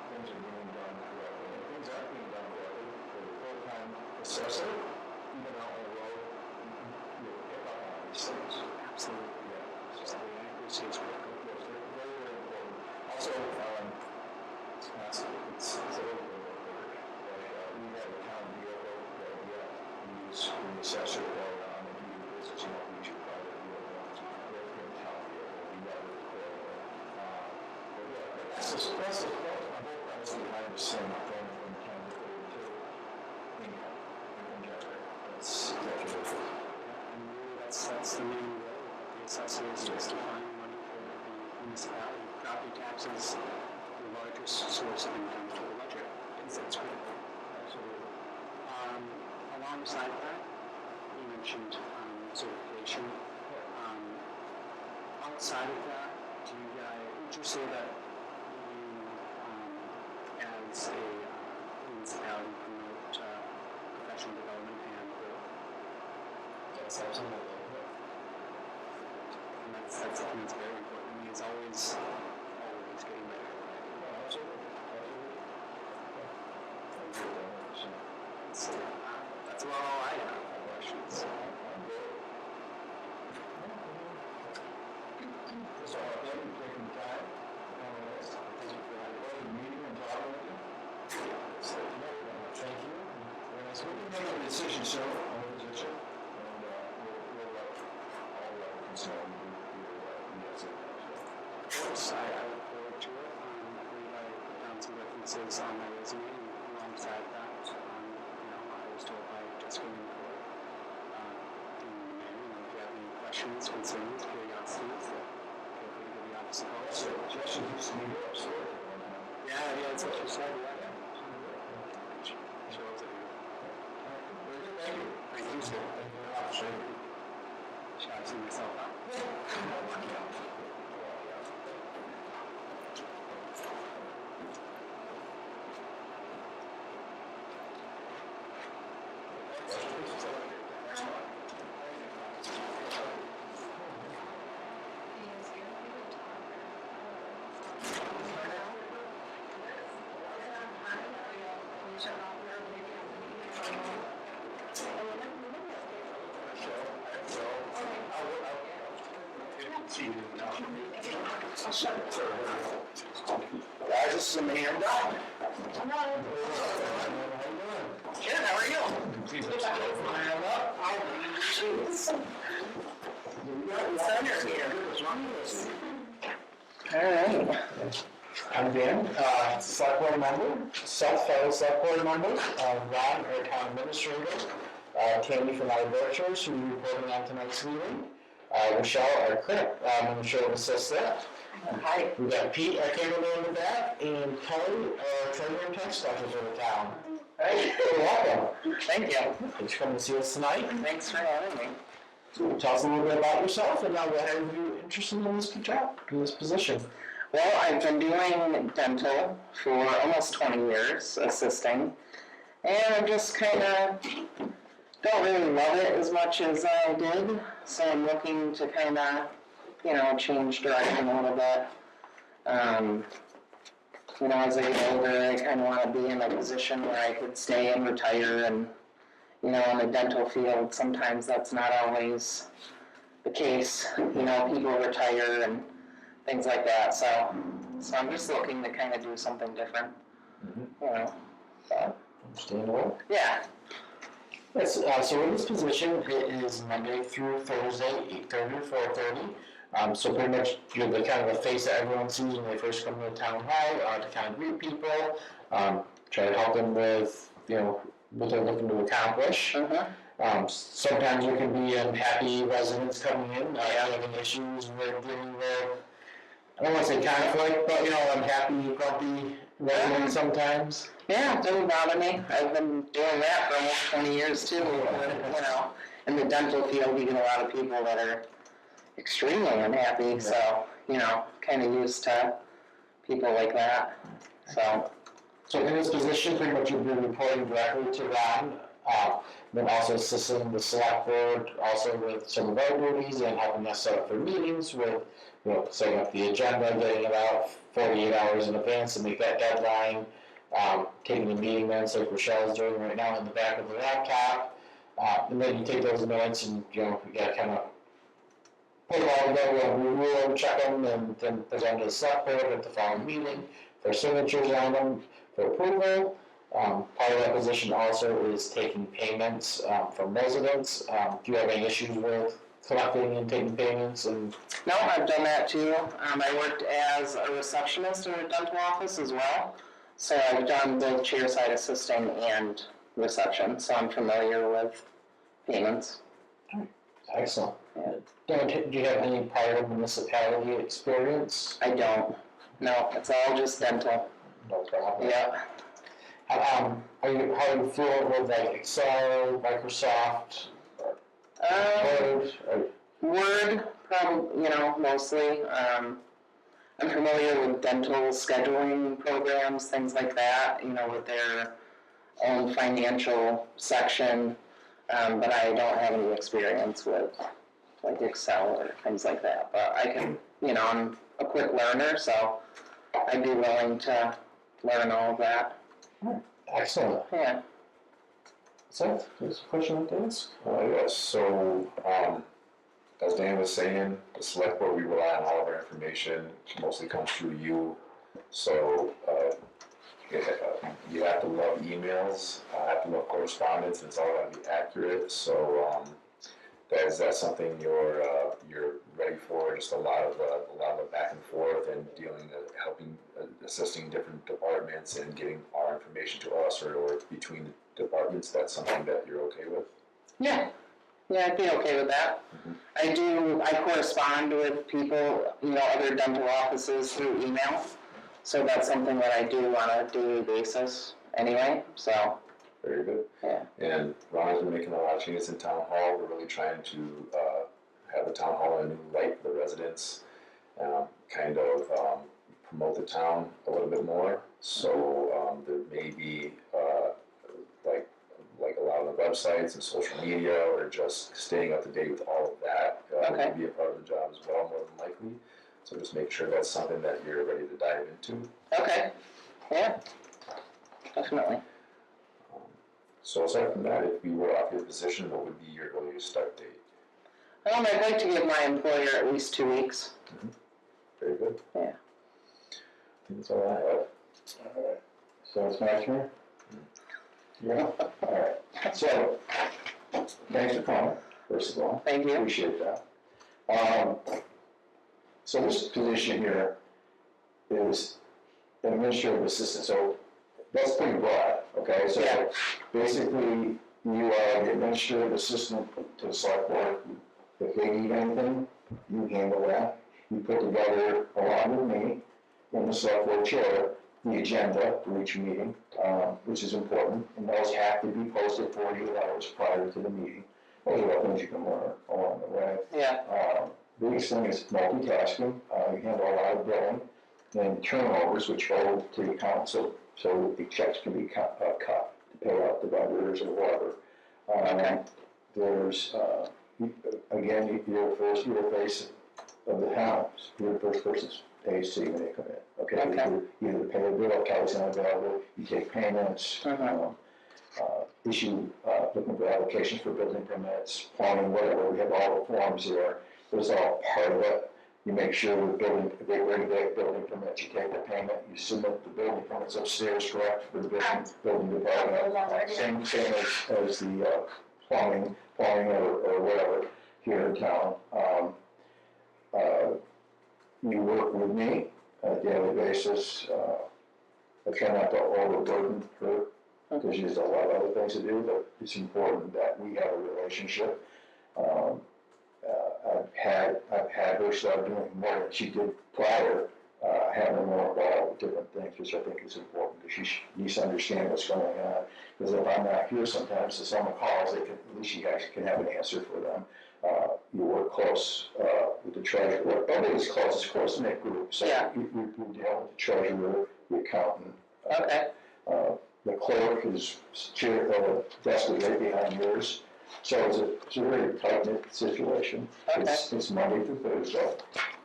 [SPEAKER 3] things are being done correctly. And things aren't being done correctly, for the full-time assessor, even out on the road, you'll pick up on these things.
[SPEAKER 6] Absolutely.
[SPEAKER 3] Yeah.
[SPEAKER 6] Just the accuracy is critical.
[SPEAKER 3] Yes, they're very, very important. Also, it's a little bit of a word. Like, we have a town vehicle that we use in the assessor to go around and do the business, we use your private vehicle. We have a town vehicle, we got it accordingly. But yeah, that's my whole premise behind this thing, going from 10 to 32 income generator. That's what it is.
[SPEAKER 6] And really that's the main role of the assessor is just to find money for the municipality. Property taxes, the largest source of income for the budget. It's critical.
[SPEAKER 3] Absolutely.
[SPEAKER 6] Alongside that, you mentioned certification. Outside of that, would you say that you, as a municipality, promote professional development and growth?
[SPEAKER 1] Yes, absolutely.
[SPEAKER 6] And that's something that's very important to me. Is always getting better.
[SPEAKER 3] Absolutely.
[SPEAKER 6] So that's about all I have. Questions.
[SPEAKER 3] So thank you for taking the time on this. Thank you for having the meeting and talking with you.
[SPEAKER 1] Thank you. Very nice
[SPEAKER 3] So we
[SPEAKER 1] meeting
[SPEAKER 3] can make a decision soon on the position, and we'll let all the applicants know yes or no.
[SPEAKER 6] Of course, I look forward to it. I believe I put down some references on my resume, and alongside that, I was told by Jessica and Nicole, if you have any questions, concerns, curiosities, feel free to give the office a call.
[SPEAKER 3] So Jesse used to be here upstairs at one time.
[SPEAKER 6] Yeah, that's what you said, yeah. She loves it here.
[SPEAKER 3] Very good, thank you.
[SPEAKER 6] Thank you, sir.
[SPEAKER 1] Thank you very much.
[SPEAKER 6] Should I see myself out?
[SPEAKER 3] Guys, this is Amanda.
[SPEAKER 5] Hello.
[SPEAKER 3] Ken, how are you?
[SPEAKER 1] All right. I'm Dan, select board member, fellow select board members, Ron, our town administrator, Tammy from our Berkshires, who will be reporting on tonight's meeting, Michelle, our clerk, administrative assistant. Hi. We got Pete, our cameraman in the back, and Kelly, our treasurer and tax collector for the town. Hey, welcome. Thank you. Thanks for coming to see us tonight. Thanks for having me. So tell us a little bit about yourself, and now what have you interested in this job, in this position?
[SPEAKER 7] Well, I've been doing dental for almost 20 years, assisting, and I just kind of don't really love it as much as I did, so I'm looking to kind of, change direction a little bit. As I get older, I kind of want to be in a position where I could stay and retire, and, in the dental field, sometimes that's not always the case. People retire and things like that, so I'm just looking to kind of do something different, so.
[SPEAKER 1] Understandable.
[SPEAKER 7] Yeah.
[SPEAKER 1] Yes, so in this position, it is Monday through Thursday, 8:30 to 4:30. So pretty much you're the kind of the face that everyone sees when they first come to the town hall, to kind of greet people, try to help them with, what they're looking to accomplish. Sometimes there can be unhappy residents coming in, having issues with dealing with, I don't want to say conflict, but, unhappy, grumpy residents sometimes.
[SPEAKER 7] Yeah, it doesn't bother me. I've been doing that for almost 20 years too. In the dental field, you get a lot of people that are extremely unhappy, so, kind of used to people like that.
[SPEAKER 1] So in this position, pretty much you'll be reporting directly to Ron, then also assisting the select board, also with some of our duties and helping us set up their meetings with, setting up the agenda, getting it out 48 hours in advance to make that deadline, taking the meeting minutes like Rochelle's doing right now in the back of the laptop, and then you take those minutes and, you gotta kind of put them all together, review them, check them, and then present to the select board at the following meeting for signatures on them for approval. Part of that position also is taking payments from residents. Do you have any issues with collecting and taking payments? And
[SPEAKER 7] No, I've done that too. I worked as a receptionist in a dental office as well. So I've done both chairside assisting and reception, so I'm familiar with payments.
[SPEAKER 1] excellent.
[SPEAKER 7] Yeah.
[SPEAKER 1] Do you have any prior municipality experience?
[SPEAKER 7] I don't. No, it's all just dental.
[SPEAKER 1] No problem.
[SPEAKER 7] Yeah.
[SPEAKER 1] How do you feel with like Excel, Microsoft, Word?
[SPEAKER 7] Word, probably, mostly. I'm familiar with dental scheduling programs, things like that, with their own financial section, but I don't have any experience with like Excel or things like that. But I can, I'm a quick learner, so I'd be willing to learn all of that.
[SPEAKER 1] Excellent.
[SPEAKER 7] Yeah.
[SPEAKER 1] Seth, there's a question with this?
[SPEAKER 2] Yes, so, as Dan was saying, the select board, we rely on all of our information, mostly comes through you. So, you have to love emails, have to love correspondence, it's all got to be accurate. So, is that something you're ready for? Just a lot of back and forth and helping, assisting different departments and getting our information to us or between the departments. That's something that you're okay with?
[SPEAKER 7] Yeah, I'd be okay with that.
[SPEAKER 2] Mm-hmm.
[SPEAKER 7] I correspond with people, other dental offices through email. So that's something that I do on a daily basis anyway, so.
[SPEAKER 2] Very good.
[SPEAKER 7] Yeah.
[SPEAKER 2] And Ron has been making a lot of changes in town hall. We're really trying to have the town hall in a new light for the residents, kind of promote the town a little bit more. So there may be like a lot of the websites and social media or just staying up to date with all of that will be a part of the job as well, more than likely. So just make sure that's something that you're ready to dive into.
[SPEAKER 7] Okay. Yeah. Definitely.
[SPEAKER 2] So aside from that, if we were off your position, what would be your earliest start date?
[SPEAKER 7] I'd like to give my employer at least 2 weeks.
[SPEAKER 2] Mm-hmm. Very good.
[SPEAKER 7] Yeah.
[SPEAKER 2] I think that's all I have.
[SPEAKER 3] All right, so it's my turn? Yeah, all right. So, thanks for coming, first of all.
[SPEAKER 7] Thank you.
[SPEAKER 3] Appreciate that. So this position here is administrative assistant, so that's pretty broad, okay? So
[SPEAKER 7] Yeah.
[SPEAKER 3] basically, you are the administrative assistant to the select board. If they need anything, you handle that. You put together, along with me, and the select board chair, the agenda for each meeting, which is important, and those have to be posted 48 hours prior to the meeting. Those are all things you can learn along the way.
[SPEAKER 7] Yeah.
[SPEAKER 3] Biggest thing is multitasking. You handle a lot of billing and turnovers, which go to the account, so the checks can be cut to pay out the vendors or whatever. There's, again, you're the face of the house. You're the first person pays to you when they come in. Okay. You either pay a bill, Kelly's unavailable, you take payments, issue, looking for applications for building permits, plumbing, whatever. We have all the forms there. It's all part of it. You make sure the building, if they bring back building permits, you take the payment, you submit the building permits upstairs, correct, for the building department. Same as the plumbing or whatever here in town. You work with me on a daily basis. I try not to overburden her, because she has a lot of other things to do, but it's important that we have a relationship. I've had her start doing more than she did prior, having her more involved with different things, which I think is important, because she needs to understand what's going on. Because if I'm not here sometimes, if someone calls, at least you guys can have an answer for them. You work close with the treasurer. Nobody's close, it's close in that group. So
[SPEAKER 7] Yeah.
[SPEAKER 3] we deal with the treasurer, the accountant.
[SPEAKER 7] Okay.
[SPEAKER 3] The clerk is chair, desk is right behind yours. So it's a very tight-knit situation.
[SPEAKER 7] Okay.
[SPEAKER 3] It's Monday through Thursday,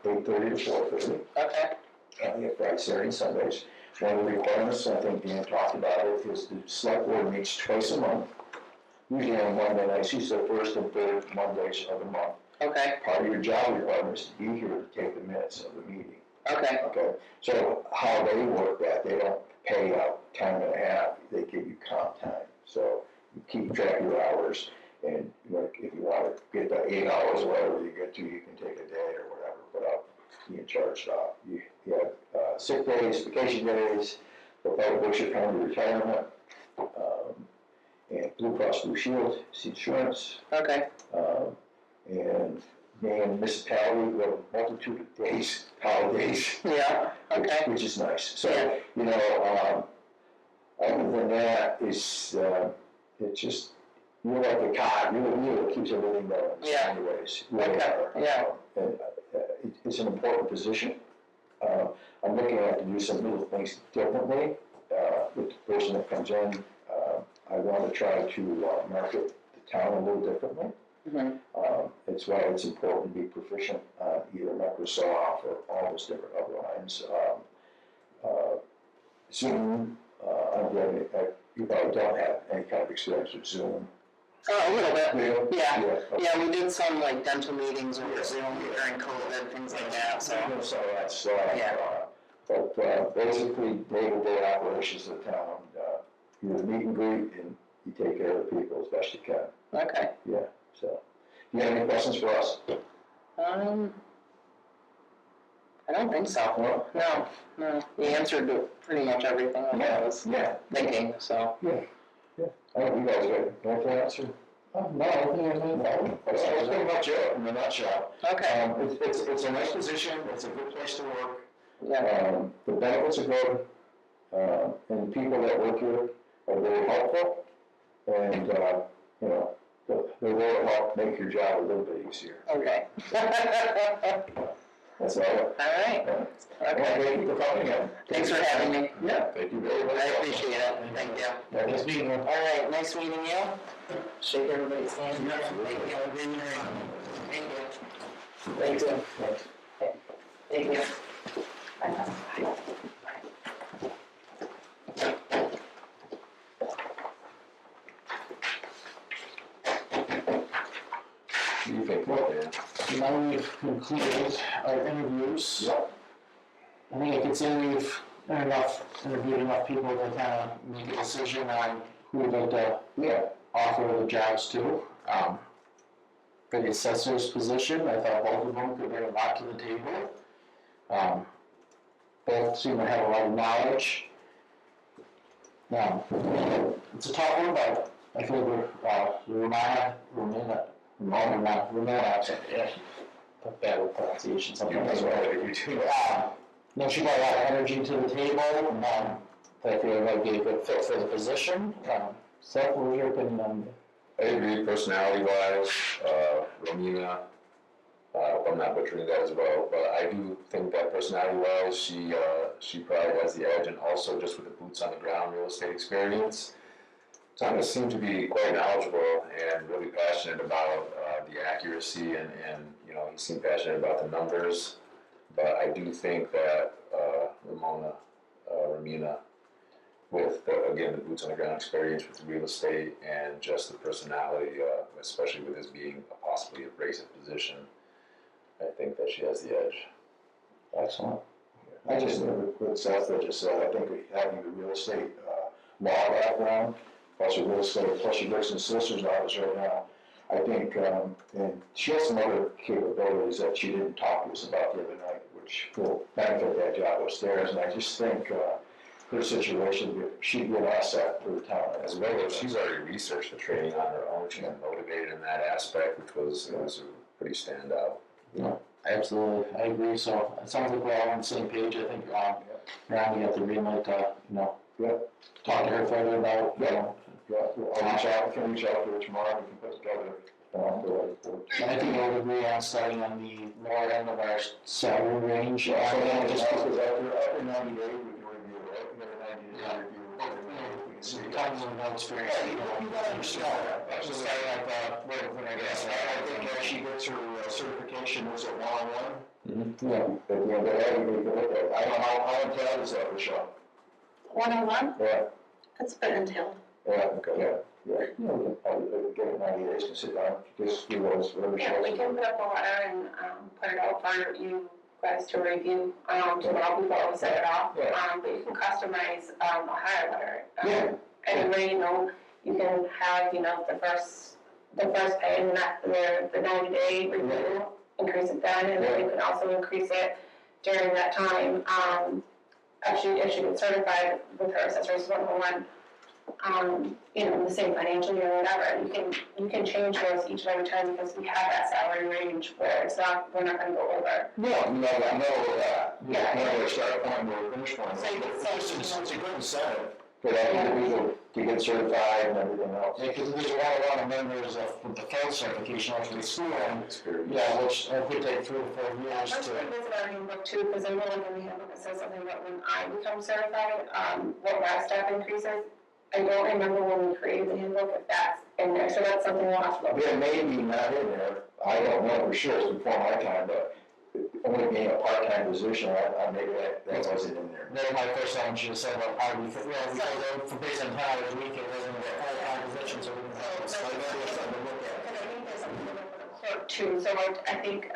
[SPEAKER 3] 8:30 to 4:30.
[SPEAKER 7] Okay.
[SPEAKER 3] You have Friday, Saturday, and Sundays. One of the requirements, I think Dan talked about it, is the select board meets twice a month. Usually on Monday nights, she's the first and third Mondays of the month.
[SPEAKER 7] Okay.
[SPEAKER 3] Part of your job requirement is to be here to take the minutes of the meeting.
[SPEAKER 7] Okay.
[SPEAKER 3] Okay, so how they work that, they don't pay out time and a half, they give you comp time. So you keep track of your hours, and like, if you want to get the 8 hours or whatever you get to, you can take a day or whatever, without being charged off. You have sick days, vacation days, the Public Worship County retirement, and Blue Cross Blue Shield, insurance,
[SPEAKER 7] Okay.
[SPEAKER 3] and being municipality, we have a multitude of days, holidays,
[SPEAKER 7] Yeah. Okay.
[SPEAKER 3] which is nice. So,
[SPEAKER 7] Yeah.
[SPEAKER 3] Other than that, it's just, you're like a cog, you're the wheel that keeps everything going.
[SPEAKER 7] Yeah.
[SPEAKER 3] Anyways,
[SPEAKER 7] Okay. Yeah.
[SPEAKER 3] And it's an important position. I'm looking at to do some little things differently with the person that comes in. I want to try to market the town a little differently.
[SPEAKER 7] Mm-hmm.
[SPEAKER 3] It's why it's important to be proficient on either Microsoft or all those different other lines. Zoom, you probably don't have any kind of experience with Zoom.
[SPEAKER 7] Oh, a little bit. Yeah.
[SPEAKER 3] Okay.
[SPEAKER 7] Yeah, we did some like dental meetings over Zoom during COVID, things like that, so.
[SPEAKER 3] So that's, but basically, day-to-day operations of the town, you meet and greet and you take care of the people as best you can.
[SPEAKER 7] Okay.
[SPEAKER 3] Yeah, so. You have any questions for us?
[SPEAKER 7] I don't think so. No. You answered pretty much everything I was thinking, so.
[SPEAKER 3] Yeah. I hope you guys got anything else? No, I don't think anything. That's pretty much it in a nutshell.
[SPEAKER 7] Okay.
[SPEAKER 3] It's a nice position, it's a good place to work.
[SPEAKER 7] Yeah.
[SPEAKER 3] The benefits are good, and the people that work here are very helpful, and, they will help make your job a little bit easier.
[SPEAKER 7] Okay.
[SPEAKER 3] That's all.
[SPEAKER 7] All right.
[SPEAKER 3] Well,
[SPEAKER 7] Okay.
[SPEAKER 3] thank you for coming in.
[SPEAKER 7] Thanks for having me.
[SPEAKER 3] Yeah, thank you very much.
[SPEAKER 7] I appreciate it. Thank you.
[SPEAKER 3] Yeah, nice meeting you.
[SPEAKER 7] All right, nice meeting you. Shake everybody's hand. Thank you. Thank you. Thank you. Thank you.
[SPEAKER 3] What do you think, Dan?
[SPEAKER 1] Now we've concluded our interviews.
[SPEAKER 3] Yep.
[SPEAKER 1] I think I could say we've interviewed enough people to kind of make a decision on who we'd like to offer the jobs to. For the assessor's position, I thought both of them could bring a lot to the table. Both seem to have a lot of knowledge. It's a tough one, but I feel Ramona, bad with pronunciation sometimes.
[SPEAKER 3] You too.
[SPEAKER 1] She brought a lot of energy to the table, that I feel might be a good fit for the position. Seth, what was your opinion on
[SPEAKER 2] I agree, personality-wise, Romina, I hope I'm not butchering that as well, but I do think that personality-wise, she probably has the edge, and also just with the boots on the ground real estate experience. Thomas seemed to be quite knowledgeable and really passionate about the accuracy, and he seemed passionate about the numbers. But I do think that Romina, with again the boots on the ground experience with real estate and just the personality, especially with this being possibly a abrasive position, I think that she has the edge.
[SPEAKER 3] Excellent. I just, with Seth, I just said, I think having the real estate law background, plus your real estate, plus your bricks and sisters office right now, I think, and she has some other capabilities that she didn't talk to us about the other night, which will benefit that job upstairs. And I just think her situation, she'd get us at for the town.
[SPEAKER 2] As well as she's already researched the training on her own, she's motivated in that aspect, which was a pretty standout.
[SPEAKER 1] Yeah, absolutely, I agree, so it sounds like we're all on the same page, I think, Ron, you got the green light to, talk to her further about,
[SPEAKER 3] I'll reach out, can reach out to her tomorrow, we can put together, the report.
[SPEAKER 1] and I think we'll agree on starting on the lower end of our salary range.
[SPEAKER 3] So then just because after 90 days, we can review it, we have a 90 day review. We can see.
[SPEAKER 1] Tons of no experience.
[SPEAKER 3] You gotta understand that.
[SPEAKER 1] Just start like, when I guess,
[SPEAKER 3] I think if she gets her certification, is it one-on-one?
[SPEAKER 1] yeah.
[SPEAKER 3] At the end of the day, we can look at it. I don't know, how entailed is that, Michelle?
[SPEAKER 5] One-on-one,
[SPEAKER 3] Yeah,
[SPEAKER 5] that's been entailed.
[SPEAKER 3] okay, yeah. You know, we can probably get it 90 days to sit down, just do those, whatever she
[SPEAKER 5] Yeah, we
[SPEAKER 3] wants.
[SPEAKER 5] can put up a letter and, put it out for you guys to review, tomorrow before we set it off.
[SPEAKER 3] Yeah.
[SPEAKER 5] But you can customize, a hire letter.
[SPEAKER 3] Yeah.
[SPEAKER 5] Any way, you can have, the first pay and the 90-day review, increase it then, and then you can also increase it during that time. If she gets certified with her assessor's 101, the same financial year or whatever, you can change those each and every time because we have that salary range where we're not gonna go over.
[SPEAKER 3] No, I know that.
[SPEAKER 5] Yeah.
[SPEAKER 3] Whether start point or finish point.
[SPEAKER 5] So you can say,
[SPEAKER 3] It's a good incentive for that individual to get certified and everything else.
[SPEAKER 1] Yeah, because there's a lot of members with the full certification after the school, and,
[SPEAKER 2] Experience.
[SPEAKER 1] which could take 3 to 4 years
[SPEAKER 5] let's
[SPEAKER 1] to.
[SPEAKER 5] revisit our handbook too, because I know in the handbook it says something about when I become certified, what my staff increases. I don't remember when we created the handbook, if that's in there, so that's something we'll have to look at.
[SPEAKER 3] It may be not in there, I don't know for sure, it's before my time, but only being a part-time position, I maybe that wasn't in there.
[SPEAKER 1] That was my first time, she just said about how we, for based on 10 hours a week, it wasn't a full-time position, so we didn't have it. So maybe it's something to look at.
[SPEAKER 5] Because I think there's something for the clerk too, so I think,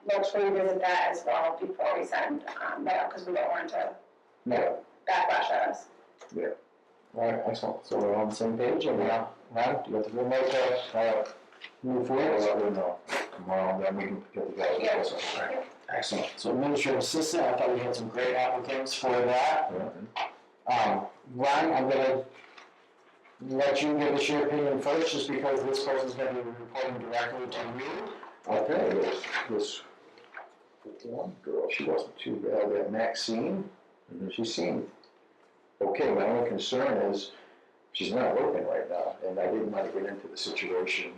[SPEAKER 5] let's revisit that as well before we send, that out, because we don't want to
[SPEAKER 3] No.
[SPEAKER 5] backlash at us.
[SPEAKER 1] All right, excellent, so we're on the same page, and Ron, you got the green light to, move forward?
[SPEAKER 3] Well, I don't know, tomorrow, then we can get the guys.
[SPEAKER 5] Yeah.
[SPEAKER 1] Excellent. So administrative assistant, I thought we had some great applicants for that. Ron, I'm gonna let you give us your opinion first, just because this person's gonna be reporting directly to you.
[SPEAKER 3] Okay, this one girl, she wasn't too bad, that Maxine, she seemed okay. My only concern is she's not working right now, and I didn't want to get into the situation.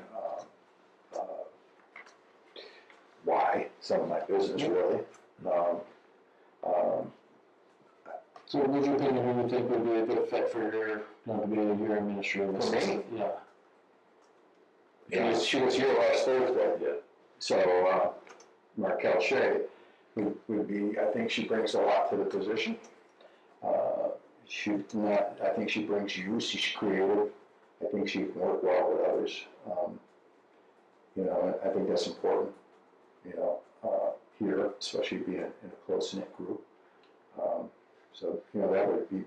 [SPEAKER 3] Why? Some of my business, really.
[SPEAKER 1] So would you opinion, who you think would be a good fit for your, to be your administrative
[SPEAKER 3] For me?
[SPEAKER 1] assistant? Yeah.
[SPEAKER 3] She was here last Thursday, so Markel Shea would be, I think she brings a lot to the position. I think she brings youth, she's creative, I think she can work well with others. I think that's important, here, especially being in a close-knit group. So, that would be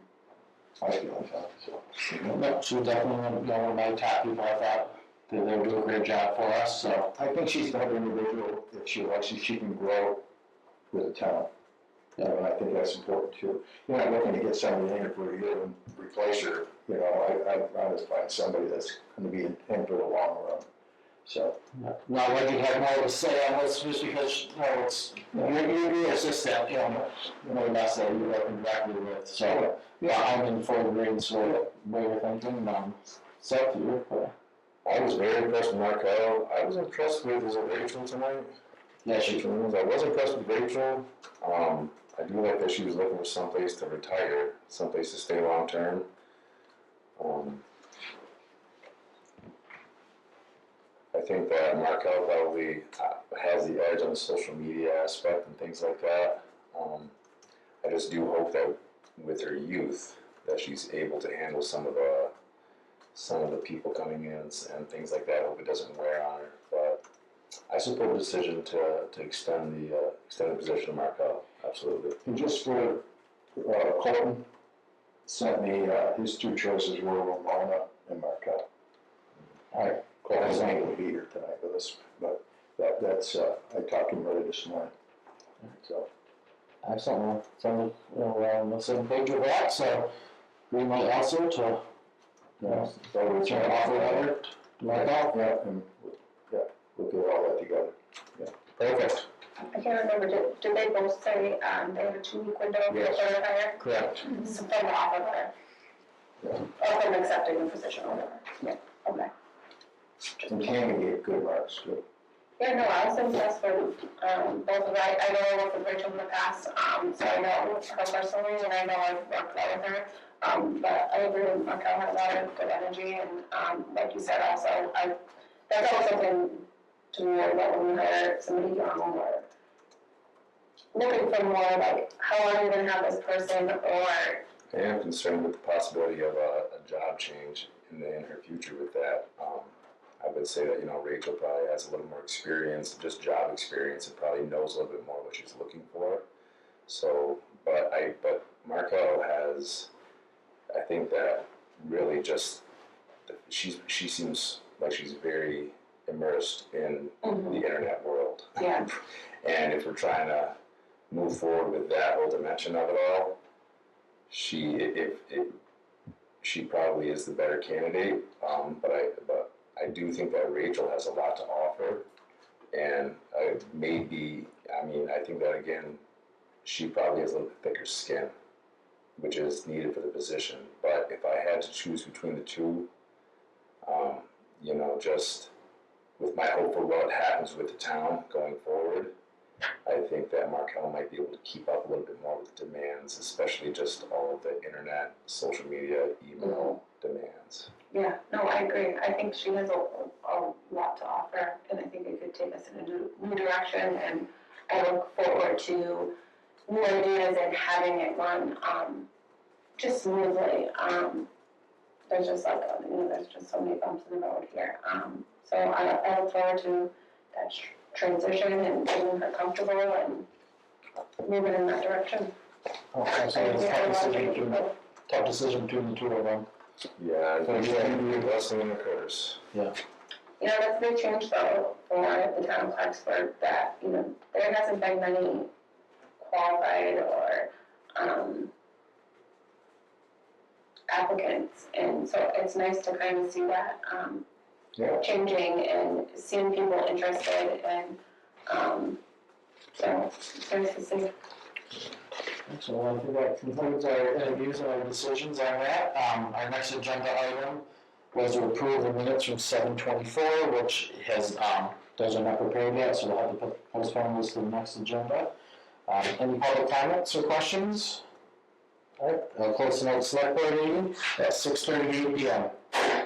[SPEAKER 3] my feeling on it, so.
[SPEAKER 1] No, she was definitely one of my top people. I thought that they would do a great job for us, so.
[SPEAKER 3] I think she's the type of individual, if she likes it, she can grow with the town. And I think that's important too. You're not looking to get somebody in here for a year and replace her, I'd rather find somebody that's gonna be in for the long run, so.
[SPEAKER 1] Not like you have more to say on this, just because, it's, you're assistant, the best that you're working directly with, so. I'm in full agreement with what you're thinking, it's up to you, but.
[SPEAKER 2] I was very impressed with Markel. I was impressed with, is it Rachel tonight?
[SPEAKER 1] Yeah,
[SPEAKER 2] I was impressed with Rachel. I do like that she was looking for someplace to retire, someplace to stay long term. I think that Markel probably has the edge on the social media aspect and things like that. I just do hope that with her youth, that she's able to handle some of the people coming in and things like that. I hope it doesn't wear on her, but I support the decision to extend the position of Markel. Absolutely.
[SPEAKER 3] And just for, Colton sent me, his two choices were Ramona and Markel. All right, Colton's not gonna be here tonight with us, but that's, I talked to him earlier this morning, so.
[SPEAKER 1] Excellent. So, we're on the same page with that, so we might also to, so we're trying to offer letter to Mark out.
[SPEAKER 3] Yeah, and, we'll get all that together.
[SPEAKER 1] Perfect.
[SPEAKER 5] I can't remember, did they both say, they had a 2-week window for
[SPEAKER 3] Yes.
[SPEAKER 5] the hire?
[SPEAKER 1] Correct.
[SPEAKER 5] So from the offer letter? Or from accepting the position or whatever? Yeah, okay.
[SPEAKER 3] And Tammy gave good marks, good.
[SPEAKER 5] Yeah, no, I was impressed with, both of that. I know I worked with Rachel in the past, so I know her personally, and I know I've worked well with her. But I agree with Markel had a lot of good energy, and, like you said, also, that's always something to me about when you hire somebody young or looking for more, like, how long are you gonna have this person, or,
[SPEAKER 2] I am concerned with the possibility of a job change in her future with that. I would say that, Rachel probably has a little more experience, just job experience, and probably knows a little bit more what she's looking for. So, but Markel has, I think that really just, she seems like she's very immersed in the internet world.
[SPEAKER 5] yeah,
[SPEAKER 2] And if we're trying to move forward with that whole dimension of it all, she probably is the better candidate. But I do think that Rachel has a lot to offer, and I think that again, she probably has a little bit thicker skin, which is needed for the position. But if I had to choose between the two, just with my hope for what happens with the town going forward, I think that Markel might be able to keep up a little bit more with demands, especially just all of the internet, social media, email demands.
[SPEAKER 5] yeah, no, I agree. I think she has a lot to offer, and I think it could take us in a new direction, and I look forward to new ideas and having it run, just smoothly. There's just there's just so many bumps in the road here. So I look forward to that transition and getting her comfortable and moving in that direction.
[SPEAKER 1] Okay, so it's a tough decision between the two of them.
[SPEAKER 2] Yeah, I think that would be a blessing and a curse.
[SPEAKER 1] Yeah.
[SPEAKER 5] That's a big change though for the town of Clarksburg, that, there hasn't been many qualified or, applicants, and so it's nice to kind of see that, changing and seeing people interested, and, so it's nice to see.
[SPEAKER 1] So I think that concludes our interviews and our decisions on that. Our next agenda item was to approve the minutes from 7:24, which those are not prepared yet, so we'll have to postpone this to the next agenda. Any public comments or questions? All right, I'll close tonight's select board meeting at 6:38 p.m.